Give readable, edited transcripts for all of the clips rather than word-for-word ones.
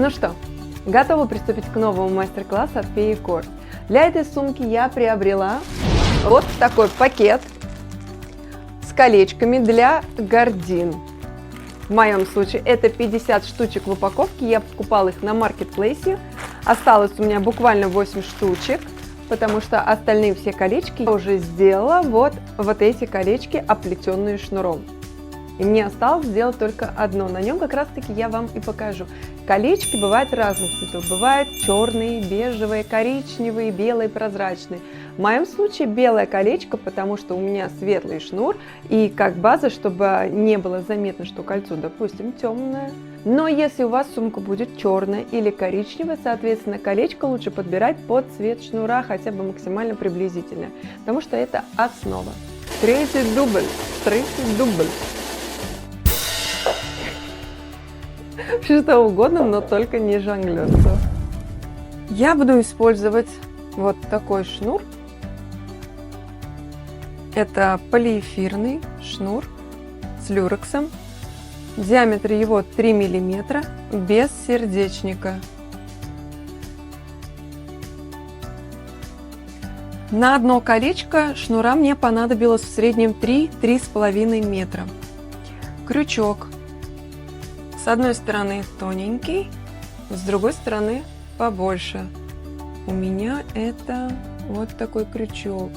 Ну что, готова приступить к новому мастер-классу от Феи Корс. Для этой сумки я приобрела вот такой пакет с колечками для гордин. В моем случае это 50 штучек в упаковке, я покупала их на маркетплейсе. Осталось у меня буквально 8 штучек, потому что остальные все колечки я уже сделала. Вот эти колечки, оплетенные шнуром. И мне осталось сделать только одно. На нем как раз таки я вам и покажу. Колечки бывают разных цветов. Бывают черные, бежевые, коричневые, белые, прозрачные. В моем случае белое колечко, потому что у меня светлый шнур. И как база, чтобы не было заметно, что кольцо, допустим, темное. Но если у вас сумка будет черная или коричневая, соответственно, колечко лучше подбирать под цвет шнура, хотя бы максимально приблизительно. Потому что это основа. Третий дубль. Что угодно, но только не жонглерство. Я буду использовать вот такой шнур. Это полиэфирный шнур с люрексом. Диаметр его 3 мм, без сердечника. На одно колечко шнура мне понадобилось в среднем 3–3,5 метра. Крючок. С одной стороны тоненький, с другой стороны побольше. У меня это вот такой крючок.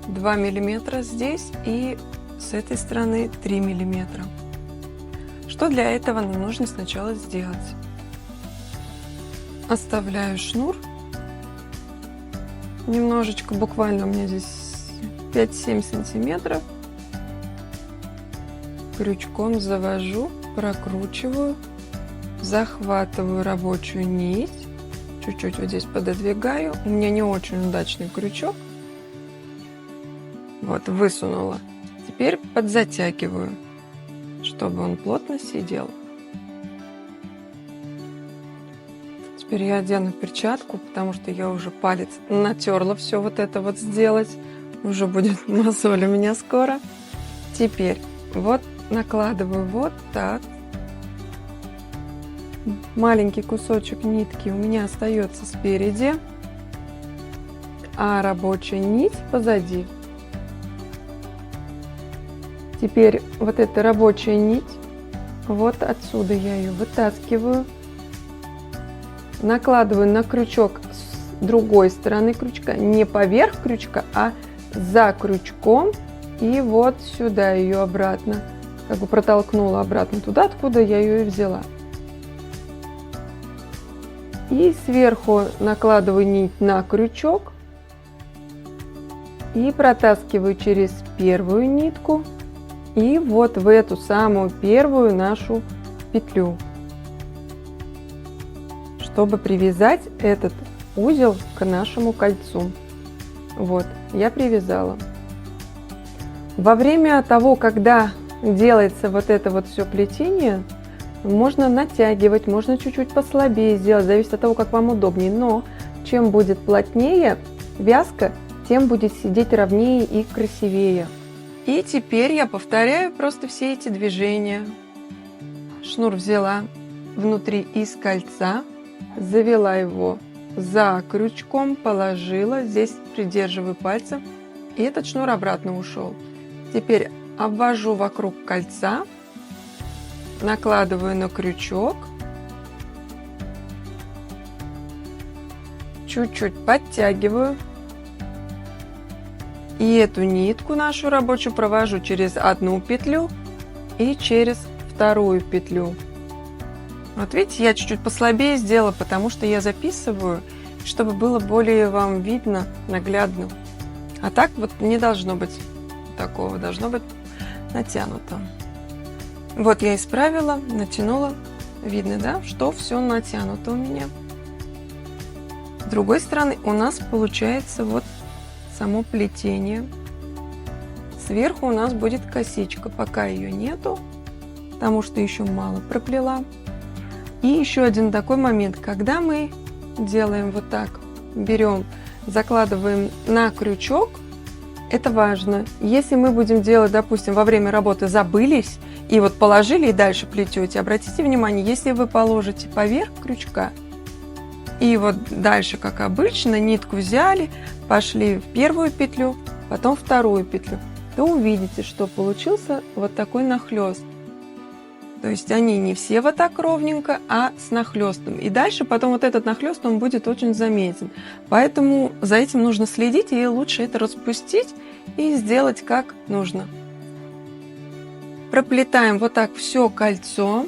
2 мм здесь и с этой стороны 3 мм. Что для этого нам нужно сначала сделать? Оставляю шнур. Немножечко, буквально у меня здесь 5–7 сантиметров. Крючком завожу. Прокручиваю, захватываю рабочую нить, чуть-чуть вот здесь пододвигаю. У меня не очень удачный крючок. Вот, высунула. Теперь подзатягиваю, чтобы он плотно сидел. Теперь я одену перчатку, потому что я уже палец натерла все вот это вот сделать. Уже будет мозоль у меня скоро. Теперь вот накладываю вот так. Маленький кусочек нитки у меня остается спереди, а рабочая нить позади. Теперь вот эта рабочая нить, вот отсюда я ее вытаскиваю, накладываю на крючок с другой стороны крючка, не поверх крючка, а за крючком, и вот сюда ее обратно. Как бы протолкнула обратно туда, откуда я ее и взяла. И сверху накладываю нить на крючок и протаскиваю через первую нитку и вот в эту самую первую нашу петлю, чтобы привязать этот узел к нашему кольцу. Вот, я привязала. Во время того, когда делается вот это вот все плетение, можно натягивать, можно чуть-чуть послабее сделать, зависит от того, как вам удобнее. Но чем будет плотнее вязка, тем будет сидеть ровнее и красивее. И теперь я повторяю просто все эти движения. Шнур взяла внутри из кольца, завела его за крючком, положила, здесь придерживаю пальцем, и этот шнур обратно ушел. Теперь обвожу вокруг кольца, накладываю на крючок, чуть-чуть подтягиваю и эту нитку нашу рабочую провожу через одну петлю и через вторую петлю. Вот видите, я чуть-чуть послабее сделала, потому что я записываю, чтобы было более вам видно, наглядно. А так вот не должно быть такого, должно быть натянуто. Вот я исправила, натянула. Видно, да, что все натянуто у меня. С другой стороны у нас получается вот само плетение. Сверху у нас будет косичка, пока ее нету, потому что еще мало проплела. И еще один такой момент, когда мы делаем вот так, берем, закладываем на крючок, это важно. Если мы будем делать, допустим, во время работы забылись И вот положили и дальше плетете. Обратите внимание, если вы положите поверх крючка, и вот дальше, как обычно, нитку взяли, пошли в первую петлю, потом вторую петлю, то увидите, что получился вот такой нахлест. То есть они не все вот так ровненько, а с нахлестом. И дальше потом вот этот нахлест, он будет очень заметен. Поэтому за этим нужно следить, и лучше это распустить и сделать как нужно. Проплетаем вот так все кольцо,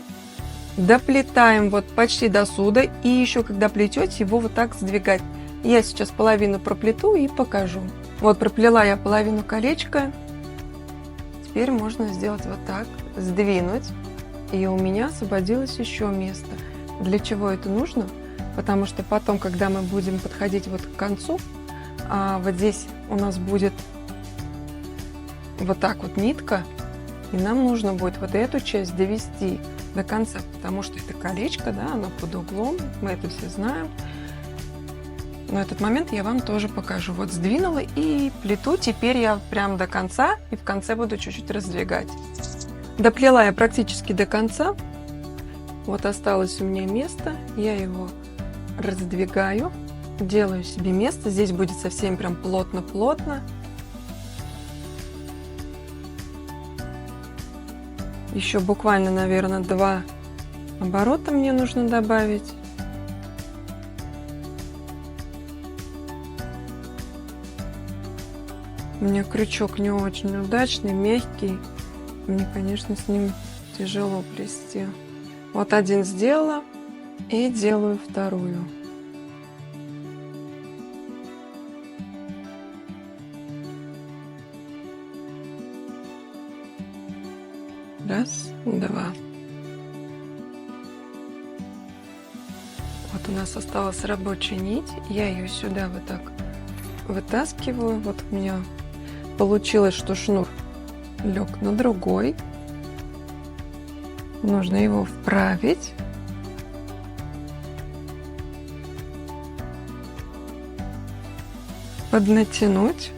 доплетаем вот почти до сюда, и еще когда плетете, его вот так сдвигать. Я сейчас половину проплету и покажу. Вот проплела я половину колечка. Теперь можно сделать вот так, сдвинуть, и у меня освободилось еще место. Для чего это нужно? Потому что потом, когда мы будем подходить вот к концу, вот здесь у нас будет вот так вот нитка, и нам нужно будет вот эту часть довести до конца, потому что это колечко, да, оно под углом, мы это все знаем. Но этот момент я вам тоже покажу. Вот сдвинула и плету. Теперь я прям до конца, и в конце буду чуть-чуть раздвигать. Доплела я практически до конца. Вот осталось у меня место. Я его раздвигаю, делаю себе место. Здесь будет совсем прям плотно-плотно. Еще буквально, наверное, 2 оборота мне нужно добавить. У меня крючок не очень удачный, мягкий. Мне, конечно, с ним тяжело плести. Вот один сделала и делаю вторую. Раз, два. Вот у нас осталась рабочая нить. Я ее сюда вот так вытаскиваю. Вот у меня получилось, что шнур лег на другой. Нужно его вправить. Поднатянуть.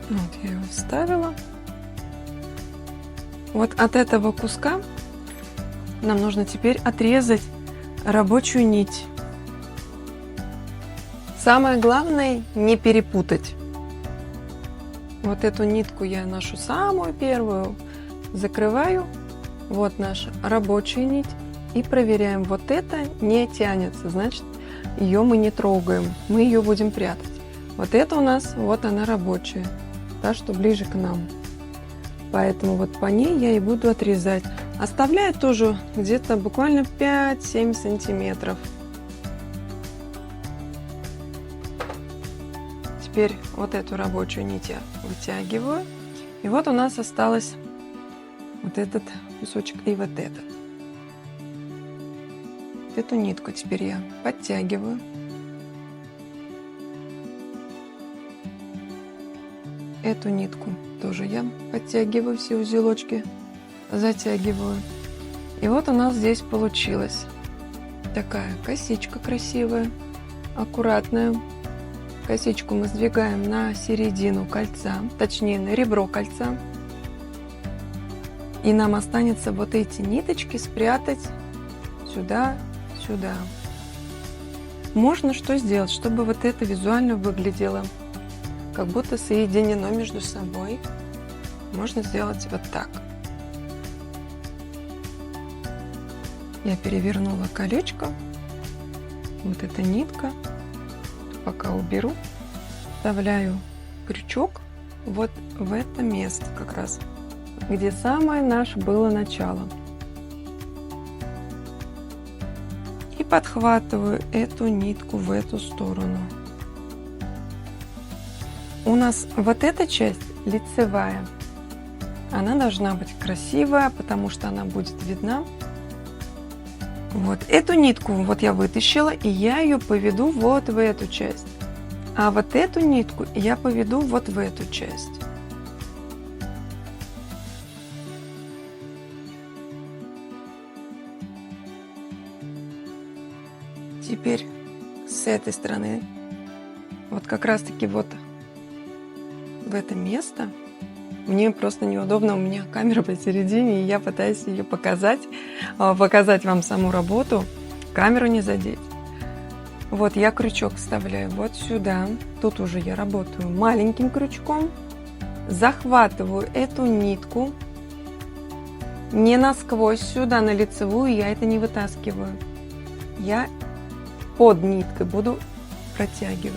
Вот я его вставила. Вот от этого куска нам нужно теперь отрезать рабочую нить. Самое главное не перепутать. Вот эту нитку я ношу самую первую, закрываю. Вот наша рабочая нить. И проверяем, вот это не тянется, значит, ее мы не трогаем, мы ее будем прятать. Вот это у нас, вот она рабочая, та, что ближе к нам. Поэтому вот по ней я и буду отрезать. Оставляю тоже где-то буквально 5-7 сантиметров. Теперь вот эту рабочую нить я вытягиваю. И вот у нас осталось вот этот кусочек и вот этот. Эту нитку теперь я подтягиваю. Эту нитку тоже я подтягиваю, все узелочки затягиваю. И вот у нас здесь получилась такая косичка красивая, аккуратная. Косичку мы сдвигаем на середину кольца, точнее на ребро кольца. И нам останется вот эти ниточки спрятать сюда. Сюда. Можно что сделать, чтобы вот это визуально выглядело как будто соединено между собой. Можно сделать вот так. Я перевернула колечко. Вот эта нитка. Пока уберу. Вставляю крючок вот в это место как раз, где самое наше было начало. И подхватываю эту нитку в эту сторону. У нас вот эта часть лицевая. Она должна быть красивая, потому что она будет видна. Вот эту нитку вот я вытащила, и я ее поведу вот в эту часть. А вот эту нитку я поведу вот в эту часть. Теперь с этой стороны вот как раз таки вот в это место. Мне просто неудобно, у меня камера посередине, и я пытаюсь ее показать вам саму работу, камеру не задеть. Вот я крючок вставляю вот сюда, тут уже я работаю маленьким крючком, захватываю эту нитку, не насквозь сюда на лицевую, я это не вытаскиваю, я под ниткой буду протягивать.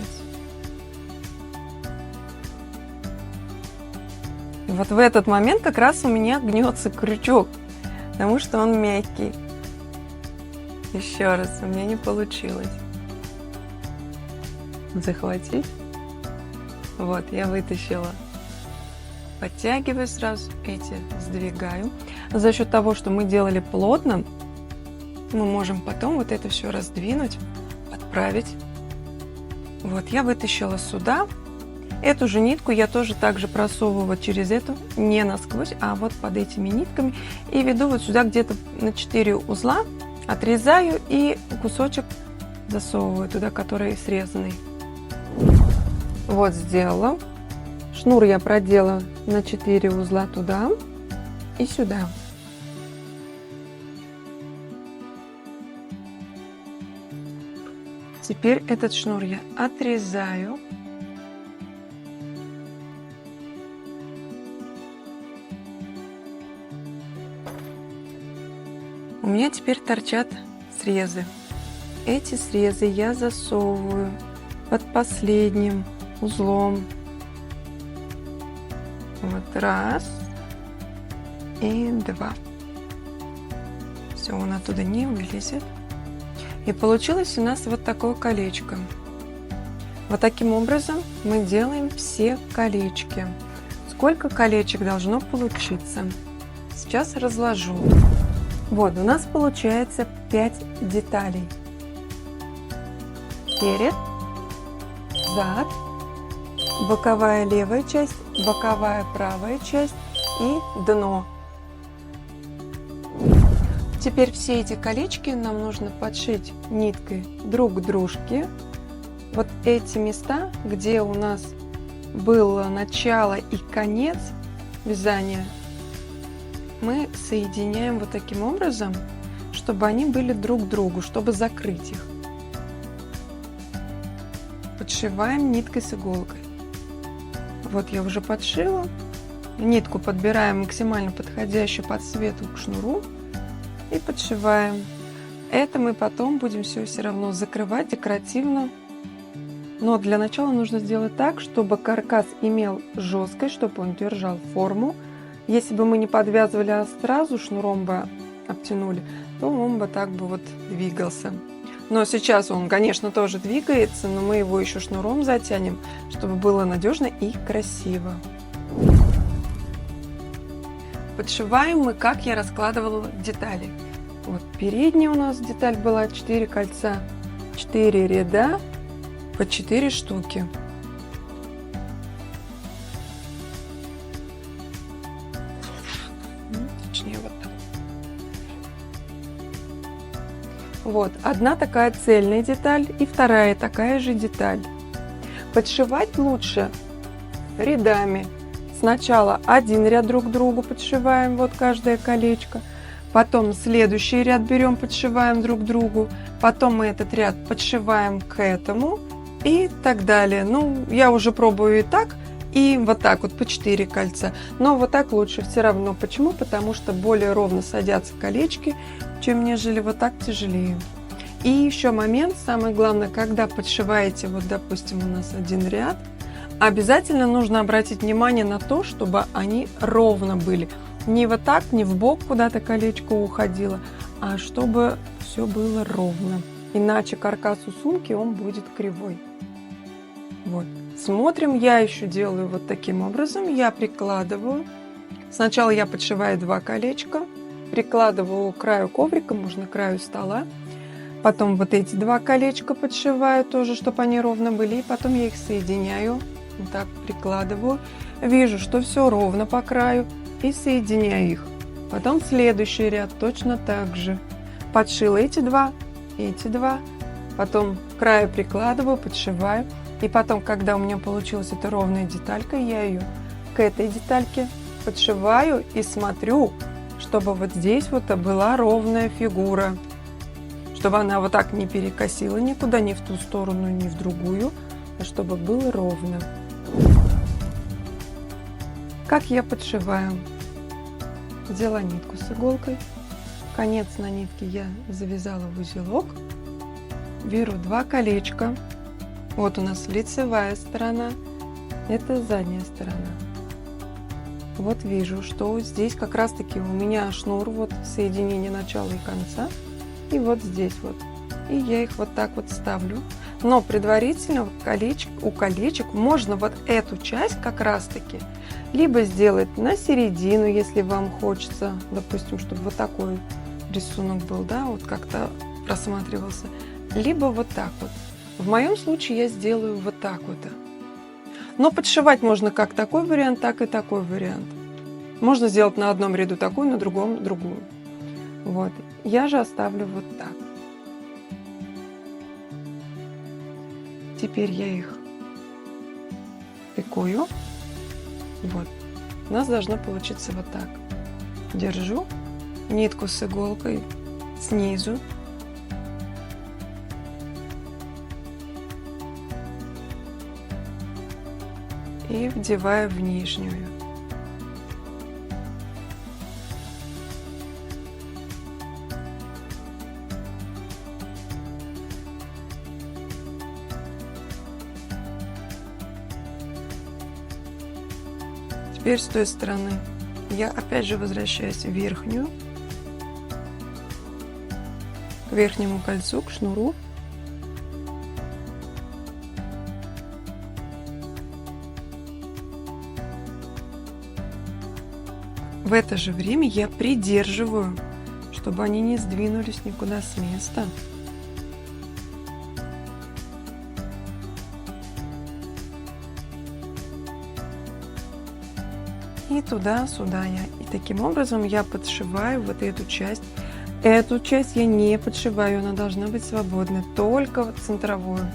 И вот в этот момент как раз у меня гнется крючок, потому что он мягкий. Еще раз, у меня не получилось захватить. Вот, я вытащила. Подтягиваю сразу, эти сдвигаю. За счет того, что мы делали плотно, мы можем потом вот это все раздвинуть, подправить. Вот, я вытащила сюда. Эту же нитку я тоже также просовываю вот через эту, не насквозь, а вот под этими нитками. И веду вот сюда где-то на 4 узла, отрезаю и кусочек засовываю туда, который срезанный. Вот сделала. Шнур я продела на 4 узла туда и сюда. Теперь этот шнур я отрезаю. У меня теперь торчат срезы. Эти срезы я засовываю под последним узлом. Вот раз и два. Все, он оттуда не вылезет. И получилось у нас вот такое колечко. Вот таким образом мы делаем все колечки. Сколько колечек должно получиться? Сейчас разложу. Вот, у нас получается 5 деталей. Перед, зад, боковая левая часть, боковая правая часть и дно. Теперь все эти колечки нам нужно подшить ниткой друг к дружке. Вот эти места, где у нас было начало и конец вязания, мы соединяем вот таким образом, чтобы они были друг к другу, чтобы закрыть их. Подшиваем ниткой с иголкой. Вот я уже подшила. Нитку подбираем максимально подходящую по цвету к шнуру и подшиваем. Это мы потом будем все равно закрывать декоративно. Но для начала нужно сделать так, чтобы каркас имел жесткость, чтобы он держал форму. Если бы мы не подвязывали, а сразу шнуром бы обтянули, то он бы так бы вот двигался. Но сейчас он, конечно, тоже двигается, но мы его еще шнуром затянем, чтобы было надежно и красиво. Подшиваем мы, как я раскладывала детали. Вот передняя у нас деталь была 4 кольца, 4 ряда по 4 штуки. Точнее, вот так. Вот, одна такая цельная деталь и вторая такая же деталь. Подшивать лучше рядами. Сначала один ряд друг к другу подшиваем, вот каждое колечко. Потом следующий ряд берем, подшиваем друг к другу. Потом мы этот ряд подшиваем к этому и так далее. Ну, я уже пробую и так, и вот так вот по 4 кольца. Но вот так лучше все равно. Почему? Потому что более ровно садятся колечки, чем нежели вот так тяжелее. И еще момент, самое главное, когда подшиваете, вот допустим у нас один ряд, обязательно нужно обратить внимание на то, чтобы они ровно были. Не вот так, не в бок куда-то колечко уходило, а чтобы все было ровно. Иначе каркас у сумки он будет кривой. Вот. Смотрим, я еще делаю вот таким образом. Я прикладываю. Сначала я подшиваю 2 колечка, прикладываю к краю коврика, можно к краю стола. Потом вот эти 2 колечка подшиваю тоже, чтобы они ровно были. И потом я их соединяю. Вот так прикладываю. Вижу, что все ровно по краю. И соединяю их. Потом следующий ряд точно так же. Подшила эти 2, потом к краю прикладываю, подшиваю. И потом, когда у меня получилась эта ровная деталька, я ее к этой детальке подшиваю и смотрю, чтобы вот здесь вот была ровная фигура, чтобы она вот так не перекосила никуда, ни в ту сторону, ни в другую, а чтобы было ровно. Как я подшиваю? Взяла нитку с иголкой, конец на нитке я завязала в узелок, беру 2 колечка, вот у нас лицевая сторона, это задняя сторона. Вот вижу, что здесь как раз таки у меня шнур, вот соединение начала и конца, и вот здесь вот. И я их вот так вот ставлю. Но предварительно у колечек можно вот эту часть как раз таки либо сделать на середину, если вам хочется, допустим, чтобы вот такой рисунок был, да, вот как-то просматривался, либо вот так вот. В моем случае я сделаю вот так вот. Но подшивать можно как такой вариант, так и такой вариант. Можно сделать на одном ряду такую, на другом другую. Вот. Я же оставлю вот так. Теперь я их пикую. Вот. У нас должно получиться вот так. Держу нитку с иголкой снизу. И вдеваю в нижнюю. Теперь с той стороны я опять же возвращаюсь в верхнюю, к верхнему кольцу, к шнуру. В это же время я придерживаю, чтобы они не сдвинулись никуда с места. И туда-сюда я. И таким образом я подшиваю вот эту часть. Эту часть я не подшиваю, она должна быть свободной, только вот центровую.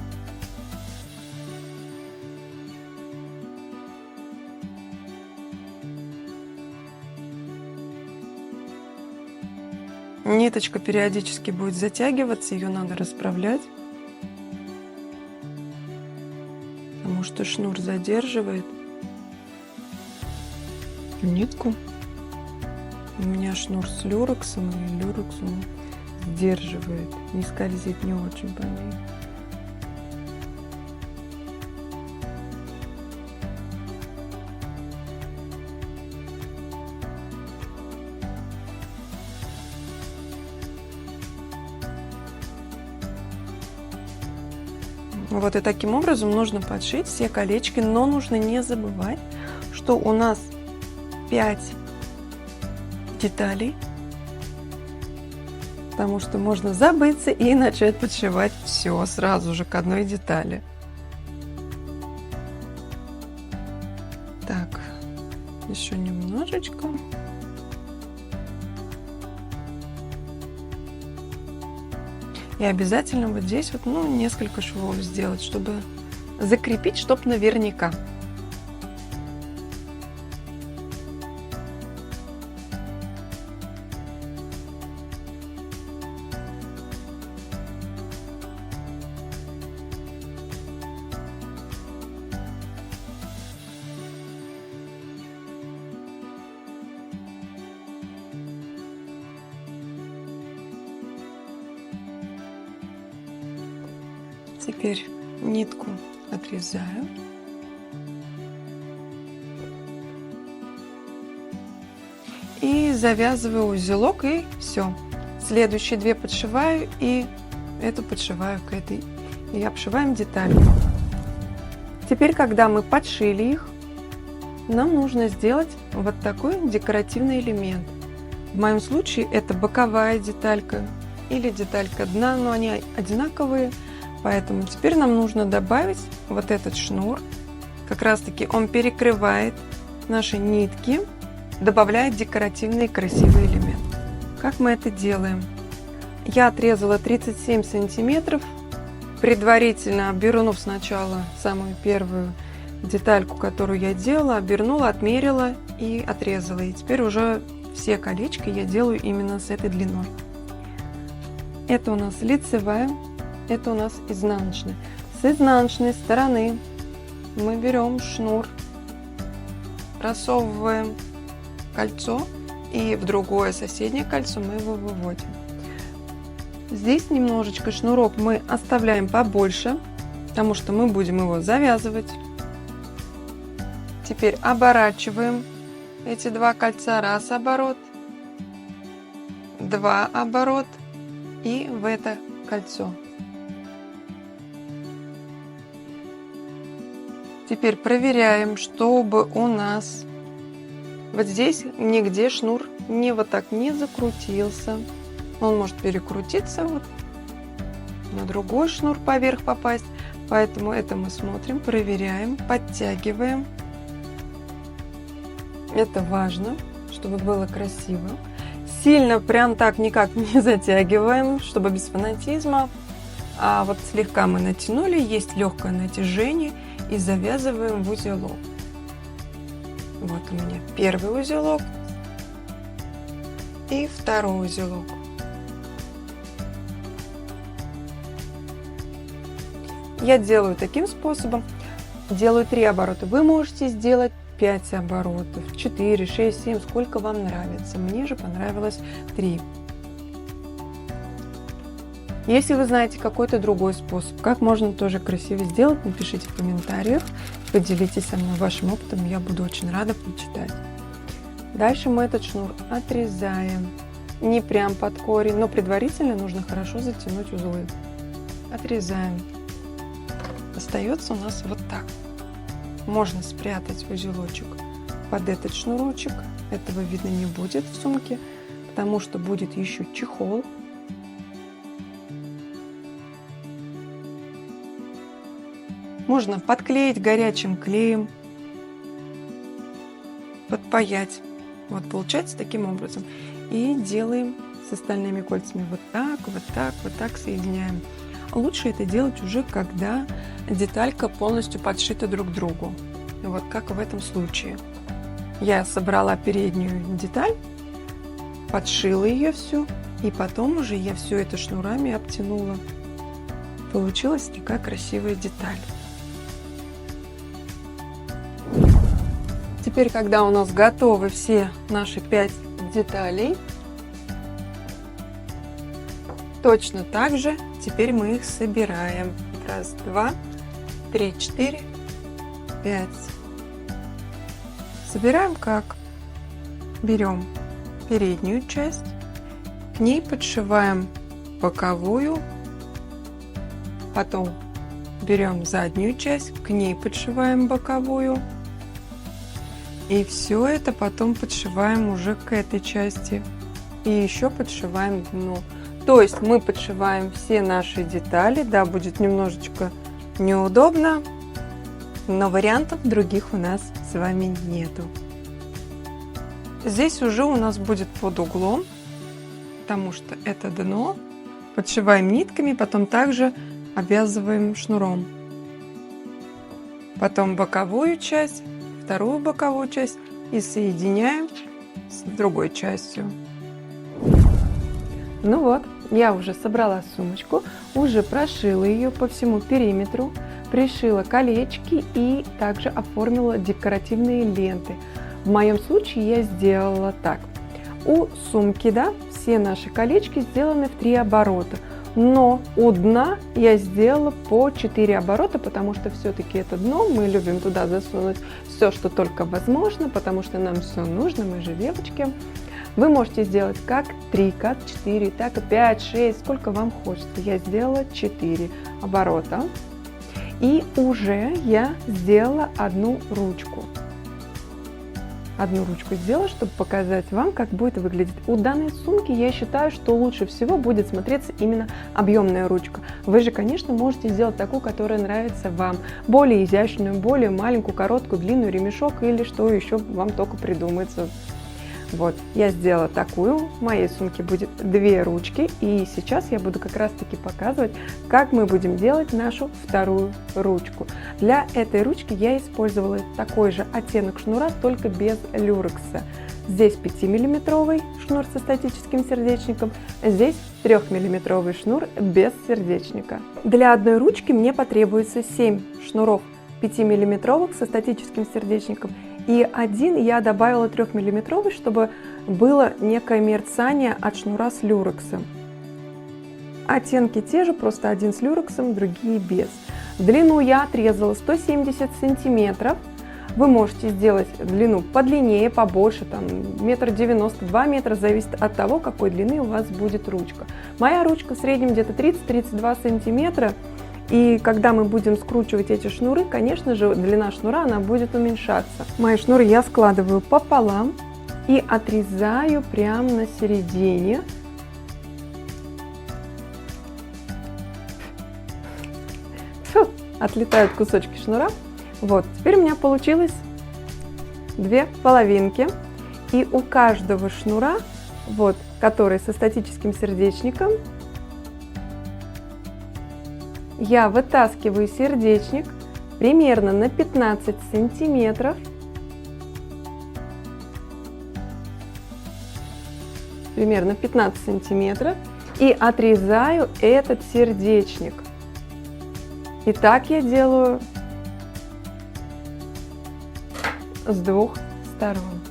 Ниточка периодически будет затягиваться, ее надо расправлять, потому что шнур задерживает нитку. У меня шнур с люрексом, и люрекс он сдерживает, не скользит не очень по ней. Вот и таким образом нужно подшить все колечки, но нужно не забывать, что у нас 5 деталей, потому что можно забыться и начать подшивать все сразу же к одной детали. Так, еще немножечко. И обязательно вот здесь вот, несколько швов сделать, чтобы закрепить, чтобы наверняка. Теперь нитку отрезаю. И завязываю узелок, и все. Следующие 2 подшиваю, и эту подшиваю к этой. И обшиваем детали. Теперь, когда мы подшили их, нам нужно сделать вот такой декоративный элемент. В моем случае это боковая деталька или деталька дна, но они одинаковые. Поэтому теперь нам нужно добавить вот этот шнур. Как раз таки он перекрывает наши нитки, добавляет декоративный красивый элемент. Как мы это делаем? Я отрезала 37 сантиметров предварительно обернув сначала самую первую детальку, которую я делала, обернула, отмерила и отрезала. И теперь уже все колечки я делаю именно с этой длиной. Это у нас лицевая, это у нас изнаночная. С изнаночной стороны мы берем шнур, просовываем кольцо и в другое соседнее кольцо мы его выводим. Здесь немножечко шнурок мы оставляем побольше, потому что мы будем его завязывать. Теперь оборачиваем эти два кольца, раз оборот, два оборот и в это кольцо. Теперь проверяем, чтобы у нас вот здесь нигде шнур не вот так не закрутился. Он может перекрутиться вот на другой шнур поверх попасть. Поэтому это мы смотрим, проверяем, подтягиваем. Это важно, чтобы было красиво. Сильно прям так никак не затягиваем, чтобы без фанатизма. А вот слегка мы натянули, есть легкое натяжение и завязываем в узелок. Вот у меня первый узелок и второй узелок. Я делаю таким способом, делаю 3 оборота. Вы можете сделать 5 оборотов, 4, 6, 7, сколько вам нравится. Мне же понравилось 3. Если вы знаете какой-то другой способ, как можно тоже красиво сделать, напишите в комментариях, поделитесь со мной вашим опытом, я буду очень рада прочитать. Дальше мы этот шнур отрезаем, не прям под корень, но предварительно нужно хорошо затянуть узлы. Отрезаем. Остается у нас вот так. Можно спрятать узелочек под этот шнурочек, этого видно не будет в сумке, потому что будет еще чехол. Можно подклеить горячим клеем, подпаять. Вот получается таким образом. И делаем с остальными кольцами вот так, вот так, вот так соединяем. Лучше это делать уже, когда деталька полностью подшита друг к другу. Вот как в этом случае. Я собрала переднюю деталь, подшила ее всю, и потом уже я все это шнурами обтянула. Получилась такая красивая деталь. Теперь, когда у нас готовы все наши 5 деталей, точно так же теперь мы их собираем. Раз, два, три, 4, 5. Собираем как? Берем переднюю часть, к ней подшиваем боковую, потом берем заднюю часть, к ней подшиваем боковую. И все это потом подшиваем уже к этой части. И еще подшиваем дно. То есть мы подшиваем все наши детали. Да, будет немножечко неудобно, но вариантов других у нас с вами нету. Здесь уже у нас будет под углом, потому что это дно. Подшиваем нитками, потом также обвязываем шнуром. Потом боковую часть, вторую боковую часть и соединяем с другой частью. Ну вот, я уже собрала сумочку, уже прошила ее по всему периметру, пришила колечки и также оформила декоративные ленты. В моем случае я сделала так. У сумки, да, все наши колечки сделаны в 3 оборота. Но у дна я сделала по 4 оборота, потому что все-таки это дно, мы любим туда засунуть все, что только возможно, потому что нам все нужно, мы же девочки. Вы можете сделать как 3, как 4, так и 5, 6, сколько вам хочется. Я сделала 4 оборота. И уже я сделала одну ручку. Одну ручку сделала, чтобы показать вам, как будет выглядеть. У данной сумки я считаю, что лучше всего будет смотреться именно объемная ручка. Вы же, конечно, можете сделать такую, которая нравится вам. Более изящную, более маленькую, короткую, длинную, ремешок или что еще вам только придумается. Вот, я сделала такую, в моей сумке будет 2 ручки, и сейчас я буду как раз таки показывать, как мы будем делать нашу вторую ручку. Для этой ручки я использовала такой же оттенок шнура, только без люрекса. Здесь 5-миллиметровый шнур со статическим сердечником, здесь 3-миллиметровый шнур без сердечника. Для одной ручки мне потребуется 7 шнуров 5-миллиметровых со статическим сердечником, и один я добавила 3-миллиметровый, чтобы было некое мерцание от шнура с люрексом. Оттенки те же, просто один с люрексом, другие без. Длину я отрезала 170 сантиметров. Вы можете сделать длину подлиннее, побольше, там 1,90 м, 2 метра, зависит от того, какой длины у вас будет ручка. Моя ручка в среднем где-то 30-32 сантиметра. И когда мы будем скручивать эти шнуры, конечно же, длина шнура она будет уменьшаться. Мои шнуры я складываю пополам и отрезаю прямо на середине. Фу, отлетают кусочки шнура. Вот, теперь у меня получилось 2 половинки. И у каждого шнура, вот, который со статическим сердечником, я вытаскиваю сердечник примерно на 15 сантиметров. Примерно 15 сантиметров. И отрезаю этот сердечник. И так я делаю с 2 сторон.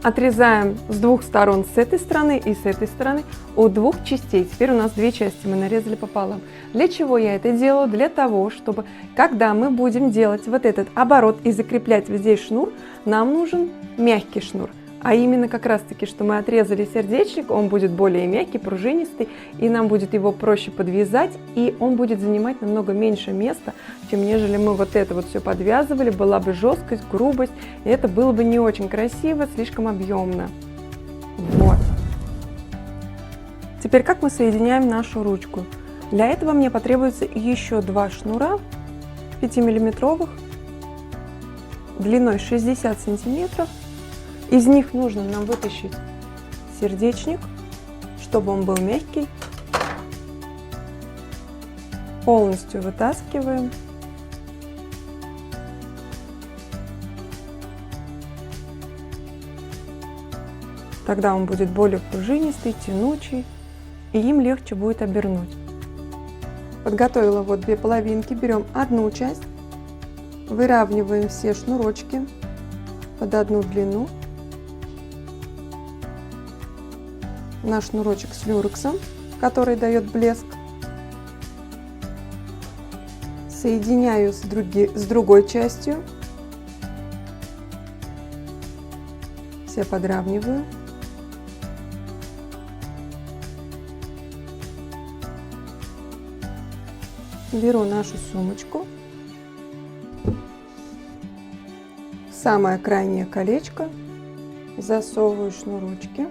Отрезаем с 2 сторон, с этой стороны и с этой стороны, у 2 частей. Теперь у нас 2 части мы нарезали пополам. Для чего я это делаю? Для того, чтобы, когда мы будем делать вот этот оборот и закреплять здесь шнур, нам нужен мягкий шнур. А именно как раз таки, что мы отрезали сердечник, он будет более мягкий, пружинистый, и нам будет его проще подвязать, и он будет занимать намного меньше места, чем нежели мы вот это вот все подвязывали, была бы жесткость, грубость, и это было бы не очень красиво, слишком объемно. Вот. Теперь как мы соединяем нашу ручку? Для этого мне потребуется еще 2 шнура 5-миллиметровых, длиной 60 сантиметров. Из них нужно нам вытащить сердечник, чтобы он был мягкий. Полностью вытаскиваем. Тогда он будет более пружинистый, тянучий, и им легче будет обернуть. Подготовила вот 2 половинки. Берем одну часть, выравниваем все шнурочки под одну длину. Наш шнурочек с люрексом, который дает блеск. Соединяю с другой частью. Все подравниваю. Беру нашу сумочку. В самое крайнее колечко засовываю шнурочки.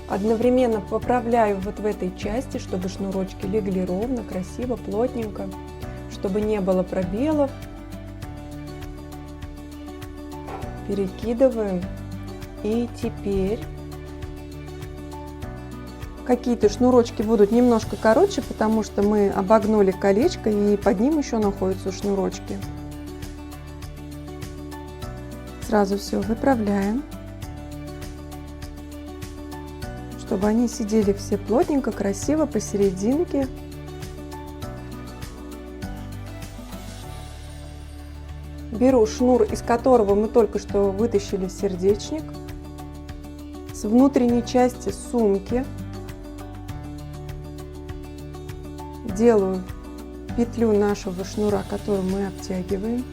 Одновременно поправляю вот в этой части, чтобы шнурочки легли ровно, красиво, плотненько, чтобы не было пробелов. Перекидываем. И теперь какие-то шнурочки будут немножко короче, потому что мы обогнули колечко и под ним еще находятся шнурочки. Сразу все выправляем, чтобы они сидели все плотненько, красиво посерединке. Беру шнур, из которого мы только что вытащили сердечник, с внутренней части сумки. Делаю петлю нашего шнура, которую мы обтягиваем.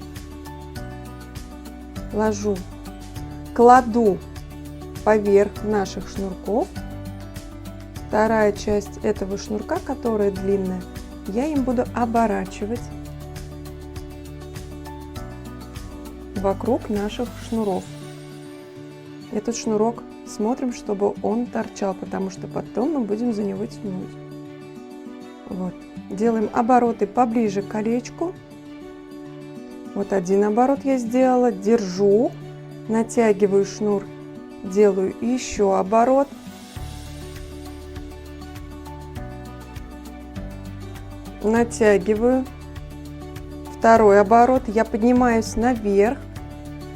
Кладу поверх наших шнурков. Вторая часть этого шнурка, которая длинная, я им буду оборачивать вокруг наших шнуров. Этот шнурок смотрим, чтобы он торчал, потому что потом мы будем за него тянуть. Вот. Делаем обороты поближе к колечку. Вот один оборот я сделала, держу, натягиваю шнур, делаю еще оборот. Натягиваю. Второй оборот, я поднимаюсь наверх,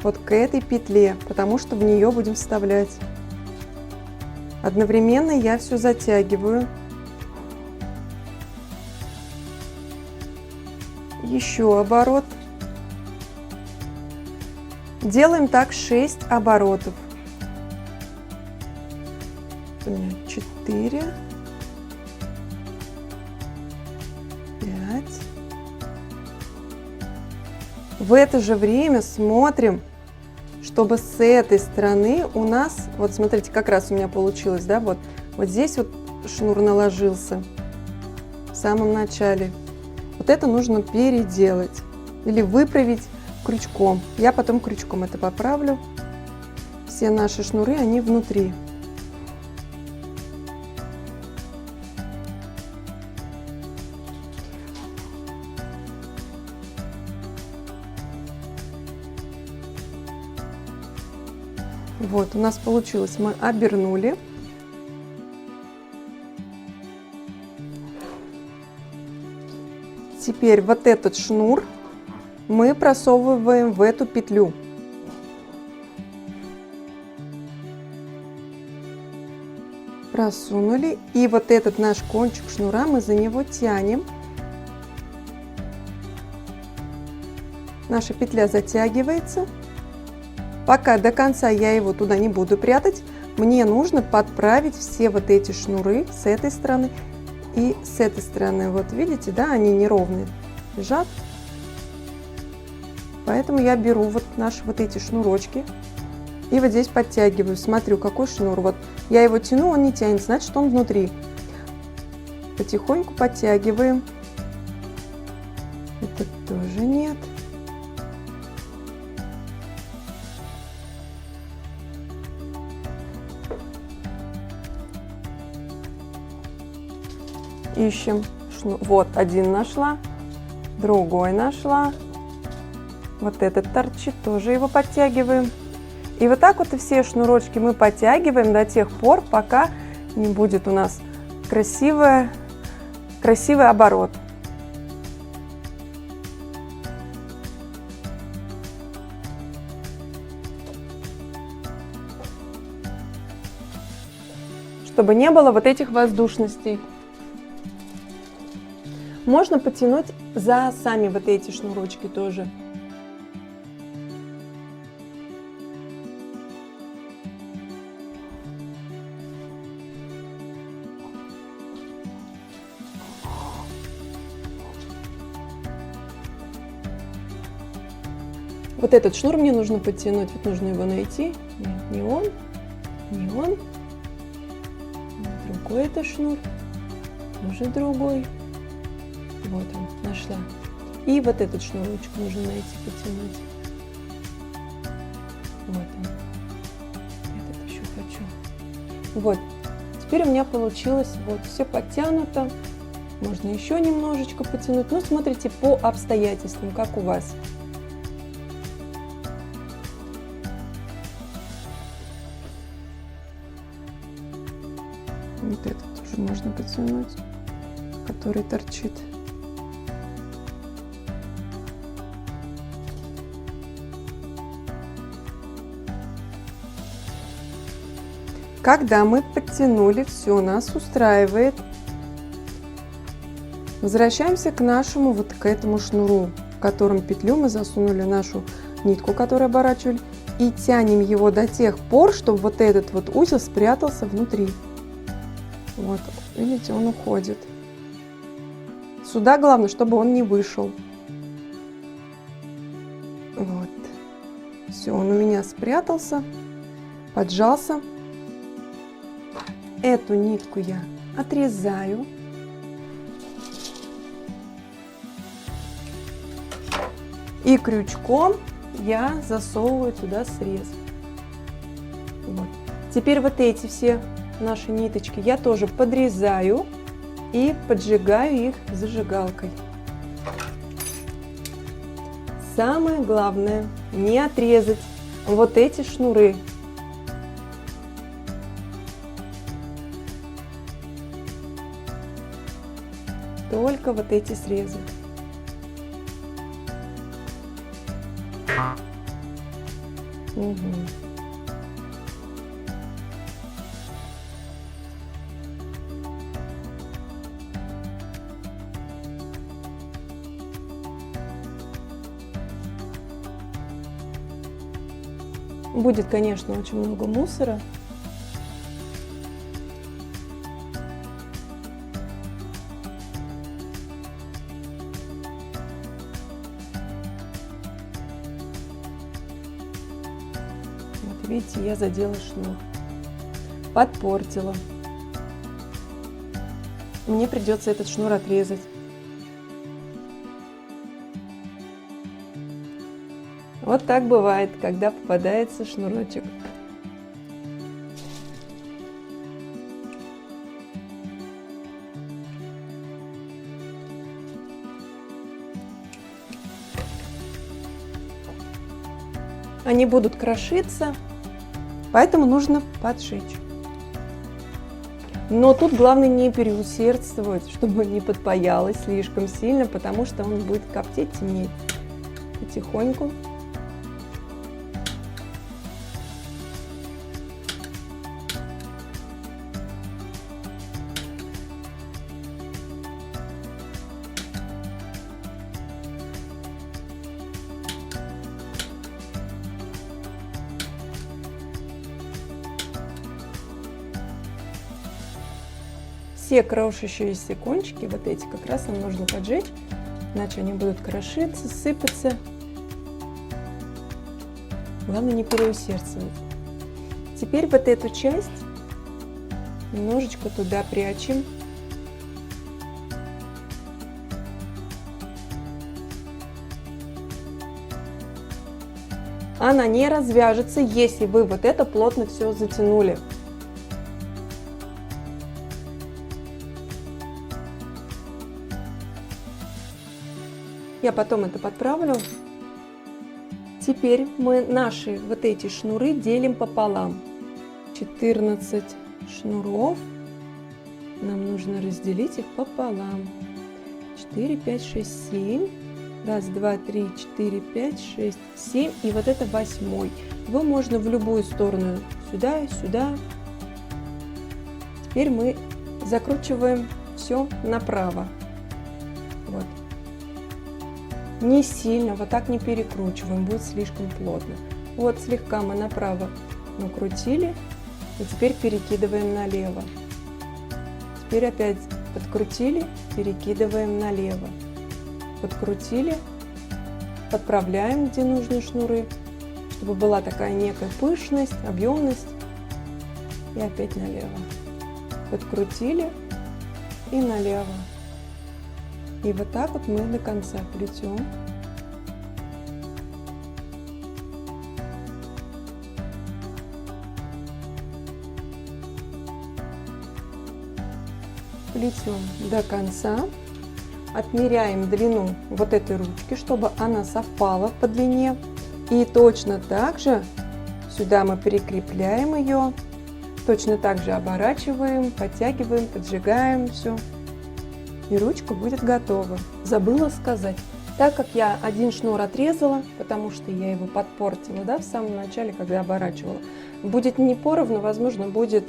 вот к этой петле, потому что в нее будем вставлять. Одновременно я все затягиваю. Еще оборот. Делаем так 6 оборотов. У меня 4, 5. В это же время смотрим, чтобы с этой стороны у нас, вот смотрите, как раз у меня получилось, да, вот здесь вот шнур наложился в самом начале. Вот это нужно переделать или выправить крючком. Я потом крючком это поправлю. Все наши шнуры, они внутри. Вот, у нас получилось, мы обернули. Теперь вот этот шнур мы просовываем в эту петлю. Просунули, и вот этот наш кончик шнура мы за него тянем. Наша петля затягивается. Пока до конца я его туда не буду прятать, мне нужно подправить все вот эти шнуры с этой стороны и с этой стороны. Вот видите, да, они неровные лежат. Поэтому я беру вот наши вот эти шнурочки и вот здесь подтягиваю. Смотрю, какой шнур. Вот я его тяну, он не тянет, значит, он внутри. Потихоньку подтягиваем. Это тоже нет. Ищем шнур. Вот один нашла, другой нашла. Вот этот торчит, тоже его подтягиваем. И вот так вот и все шнурочки мы подтягиваем до тех пор, пока не будет у нас красивый оборот. Чтобы не было вот этих воздушностей. Можно потянуть за сами вот эти шнурочки тоже. Вот этот шнур мне нужно подтянуть, вот нужно его найти. Нет, не он, не он. Другой это шнур, уже другой. Вот он, нашла. И вот этот шнурочек нужно найти, потянуть. Вот он. Этот еще хочу. Вот. Теперь у меня получилось вот все подтянуто. Можно еще немножечко потянуть. Ну, смотрите по обстоятельствам, как у вас. Вот этот тоже можно потянуть, который торчит. Когда мы подтянули, все нас устраивает. Возвращаемся к нашему вот к этому шнуру, в котором петлю мы засунули нашу нитку, которую оборачивали, и тянем его до тех пор, чтобы вот этот вот узел спрятался внутри. Вот, видите, он уходит. Сюда главное, чтобы он не вышел. Вот. Все, он у меня спрятался, поджался. Эту нитку я отрезаю. И крючком я засовываю туда срез. Вот. Теперь вот эти все наши ниточки я тоже подрезаю и поджигаю их зажигалкой. Самое главное не отрезать вот эти шнуры. Только вот эти срезы. Угу. Будет, конечно, очень много мусора. Вот видите, я задела шнур, подпортила. Мне придется этот шнур отрезать. Вот так бывает, когда попадается шнурочек. Они будут крошиться, поэтому нужно поджечь. Но тут главное не переусердствовать, чтобы не подпаялось слишком сильно, потому что он будет коптеть, темнеть. Потихоньку. Все крошащиеся кончики, вот эти, как раз нам нужно поджечь, иначе они будут крошиться, сыпаться. Главное не переусердствовать. Теперь вот эту часть немножечко туда прячем. Она не развяжется, если вы вот это плотно все затянули. Я потом это подправлю. Теперь мы наши вот эти шнуры делим пополам. 14 шнуров. Нам нужно разделить их пополам. 4, 5, 6, 7. Раз, два, три, 4, 5, 6, 7. И вот это 8. Его можно в любую сторону. Сюда, сюда. Теперь мы закручиваем все направо. Вот. Не сильно, вот так не перекручиваем, будет слишком плотно. Вот слегка мы направо накрутили, и теперь перекидываем налево. Теперь опять подкрутили, перекидываем налево. Подкрутили, подправляем, где нужны шнуры, чтобы была такая некая пышность, объемность. И опять налево. Подкрутили и налево. И вот так вот мы до конца плетем. Плетем до конца. Отмеряем длину вот этой ручки, чтобы она совпала по длине. И точно так же сюда мы прикрепляем ее. Точно так же оборачиваем, подтягиваем, поджигаем все. И ручка будет готова. Забыла сказать, так как я один шнур отрезала, потому что я его подпортила, да, в самом начале, когда оборачивала, будет не поровну, возможно, будет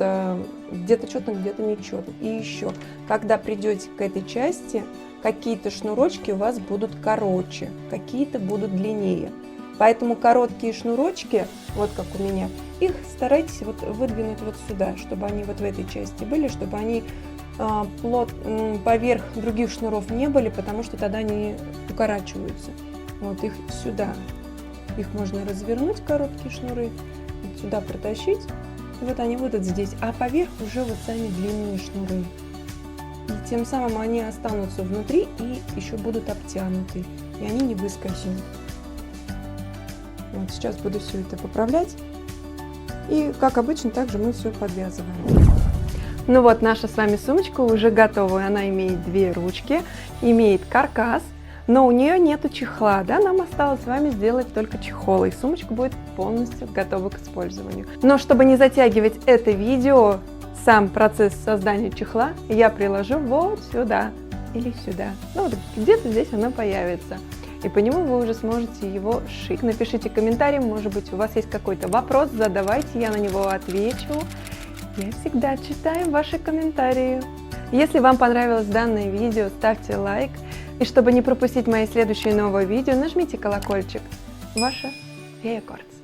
где-то четно, где-то нечетно. И еще, когда придете к этой части, какие-то шнурочки у вас будут короче, какие-то будут длиннее. Поэтому короткие шнурочки, вот как у меня, их старайтесь вот выдвинуть вот сюда, чтобы они вот в этой части были, чтобы они поверх других шнуров не были, потому что тогда они укорачиваются. Вот их сюда. Их можно развернуть, короткие шнуры, вот сюда протащить. И вот они будут здесь. А поверх уже вот сами длинные шнуры. И тем самым они останутся внутри и еще будут обтянуты. И они не выскользнут. Вот сейчас буду все это поправлять. И, как обычно, также мы все подвязываем. Ну вот, наша с вами сумочка уже готова. Она имеет две ручки, имеет каркас, но у нее нету чехла, да, нам осталось с вами сделать только чехол, и сумочка будет полностью готова к использованию. Но чтобы не затягивать это видео, сам процесс создания чехла я приложу вот сюда или сюда. Ну вот где-то здесь оно появится, и по нему вы уже сможете его сшить. Напишите комментарий, может быть, у вас есть какой-то вопрос, задавайте, я на него отвечу. Я всегда читаю ваши комментарии. Если вам понравилось данное видео, ставьте лайк. И чтобы не пропустить мои следующие новые видео, нажмите колокольчик. Ваша Фея Quartz.